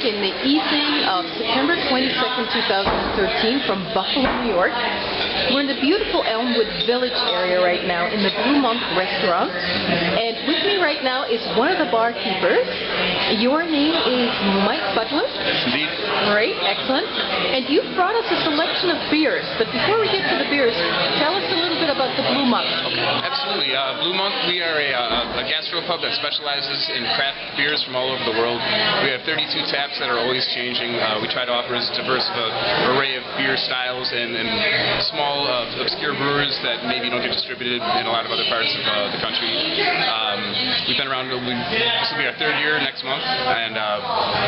in the evening of September 22nd, 2013 from Buffalo, New York. We're in the beautiful Elmwood Village area right now in the Blue Monk restaurant. And with me right now is one of the barkeepers. Your name is Mike Butler. Indeed. Great, excellent. And you've brought us a selection of beers. But before we get to the beers, tell us a little bit about the Blue Monk. Okay, absolutely. Blue Monk, we are a gastropub that specializes in craft beers from all over the world. We have 32 taps that are always changing. We try to offer as diverse of an array of beer styles and small obscure brewers that maybe don't get distributed in a lot of other parts of the country. We've been around, this will be our third year next month, and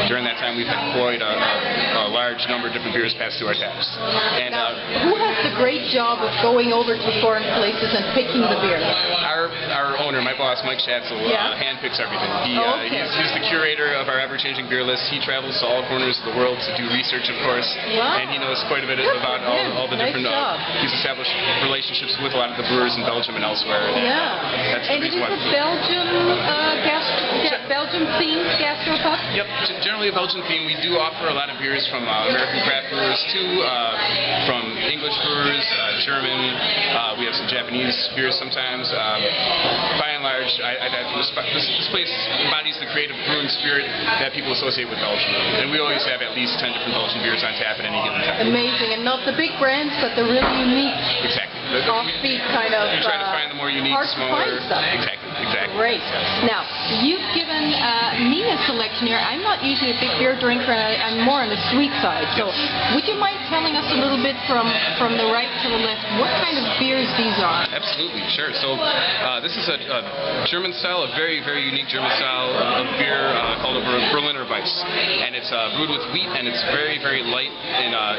during that time we've had quite a large number of different beers pass through our taps. And who has the great job of going over to foreign places and picking the beer? Our owner, my boss, Mike Schatzel, handpicks everything. He's the curator of our ever-changing beer list. He travels to all corners of the world to do research, of course, and he knows quite a bit about all the different. He's established relationships with a lot of the brewers in Belgium and elsewhere. That's and it is a Belgium-themed gastropub? Yep, generally a Belgian theme. We do offer a lot of beers from American craft brewers too, from English brewers, German. We have some Japanese beers sometimes. By and large, this place embodies the creative brewing spirit that people associate with Belgium. And we always have at least 10 different Belgian beers on tap at any given time. Amazing, and not the big brands, but the really unique, offbeat kind of. We try to find the more unique, smaller. Exactly. Great. Now, you've given me a selection here. I'm not usually a big beer drinker, and I'm more on the sweet side. So, would you mind telling us a little bit from the right to the left what kind of beers these are? Absolutely, sure. So, this is a German style, a very, very unique German style of beer called a Berliner Weiss, and it's brewed with wheat, and it's very, very light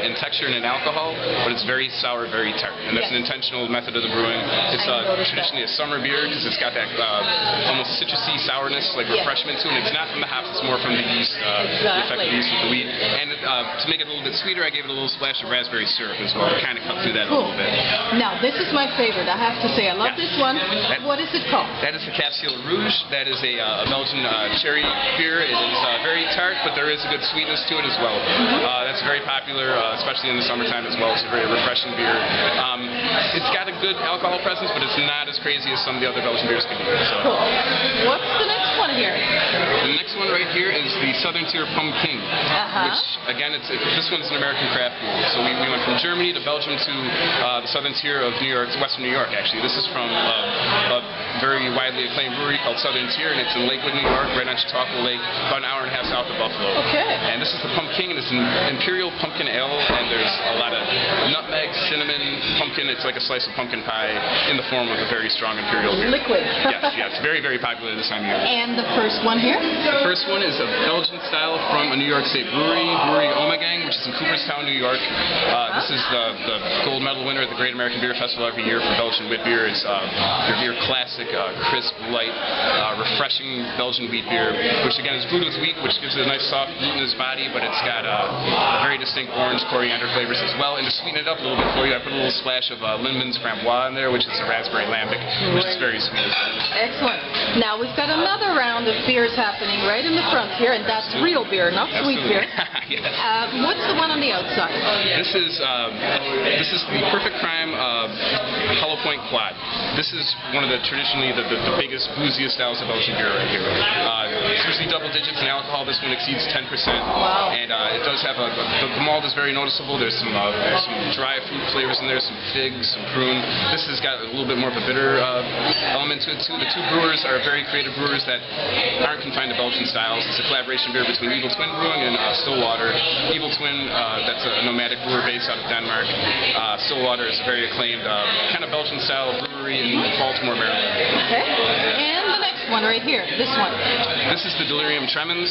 in texture and in alcohol, but it's very sour, very tart, and that's an intentional method of the brewing. It's traditionally a summer beer because it's got that almost citrusy sourness, like refreshment to it. It's not from the hops; it's more from the yeast, the effect of the yeast with the wheat. And to make it a little bit sweeter, I gave it a little splash of raspberry syrup as well to kind of cut through that a little bit. Now, this is my favorite. I have to say, I love this one. What is it called? That is the Capsule Rouge. That is a Belgian cherry beer. It is very tart, but there is a good sweetness to it as well. That's very popular, especially in the summertime as well. It's a very refreshing beer. It's got a good alcohol presence, but it's not as crazy as some of the other Belgian beers can be. So. Cool. What's the next one here? The next one right here is the Southern Tier Pumpkin, which, again, this one's an American craft beer. So we went from Germany to Belgium to the Southern Tier of New York, Western New York, actually. This is from a very widely acclaimed brewery called Southern Tier, and it's in Lakewood, New York, right on Chautauqua Lake, about an hour and a half south of Buffalo. And this is the Pumpkin, and it's an Imperial Pumpkin Ale, and there's a lot of nutmeg, cinnamon, pumpkin. It's like a slice of pumpkin pie in the form of a very strong Imperial beer. Liquid. Yes, very, very popular this time of year. And the first one here? The first one is a Belgian style from a New York State brewery, Brewery Omegang, which is in Cooperstown, New York. This is the gold medal winner at the Great American Beer Festival every year for Belgian wheat beer. It's your classic, crisp, light, refreshing Belgian wheat beer, which again is brewed with wheat, which gives it a nice soft glutinous body, but it's got very distinct orange coriander flavors as well. And to sweeten it up a little bit for you, I put a little splash of Lindman's Framboise in there, which is a raspberry lambic, which is very sweet as well. Excellent. Now we've got another round of beers happening right in the front here, and that's real beer, not sweet beer. What's the one on the outside? This is the Perfect Crime Hollow Point Quad. This is one of the traditionally the biggest, booziest styles of Belgian beer right here. It's usually double digits in alcohol. This one exceeds 10%. Wow. And it does have the malt is very noticeable. There's some dry fruit flavors in there, some figs, some prune. This has got a little bit more of a bitter element to it too. The two brewers are very creative brewers that aren't confined to Belgian styles. It's a collaboration beer between Evil Twin Brewing and Stillwater. Evil Twin, that's a nomadic brewer based out of Denmark. Stillwater is a very acclaimed kind of Belgian style brewery in Baltimore, Maryland. And the next one right here, this one. This is the Delirium Tremens.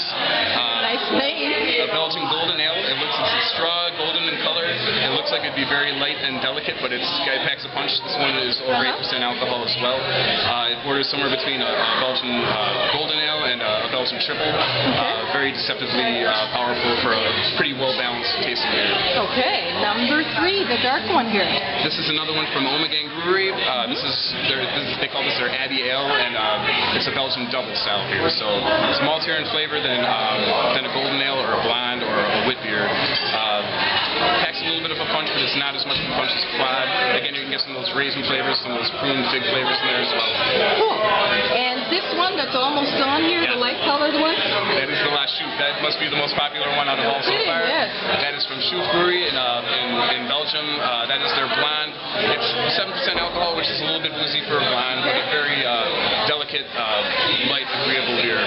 Nice name. A Belgian golden ale. It's straw golden in color. It looks like it'd be very light and delicate, but it packs a punch. This one is over 8% alcohol as well. It borders somewhere between a Belgian golden ale and a Belgian triple. Very deceptively powerful for a pretty well-balanced tasting beer. Okay, number 3, the dark one here. This is another one from Omegang Brewery. They call this their Abbey Ale, and it's a Belgian double style beer. So it's maltier in flavor than a golden ale or a blonde or a wit beer. Packs a little bit of a punch, but it's not as much of a punch as a quad. Again, you can get some of those raisin flavors, some of those prune fig flavors in there as well. Cool. And this one that's almost on here, the light colored one? That is the last shoot. That must be the most popular one out of all so far. Yes. That is from Shoot Brewery in Belgium. That is their blonde. It's 7% alcohol, which is a little bit boozy for a blonde, but a very delicate, light, agreeable beer.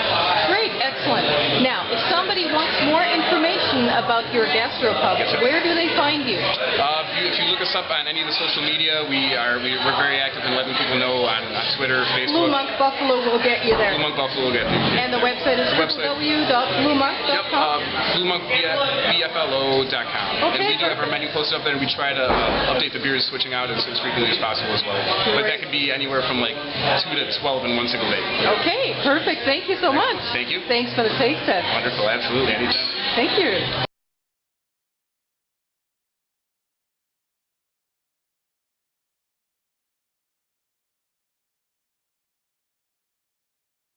Great, excellent. Now, if somebody wants more information about your gastropub, where do they find you? If you look us up on any of the social media, we're very active in letting people know on Twitter, Facebook. Blue Monk Buffalo will get you there. Blue Monk Buffalo will get you. And the website is www.bluemonk.com? bluemonkbflo.com. Okay, and we do have our menu posted up there, and we try to update the beers switching out as frequently as possible as well. But that could be anywhere from like 2 to 12 in one single day. Okay, perfect. Thank you so much. Thank you. Thanks for the taste test. Wonderful, absolutely. Anytime. Thank you.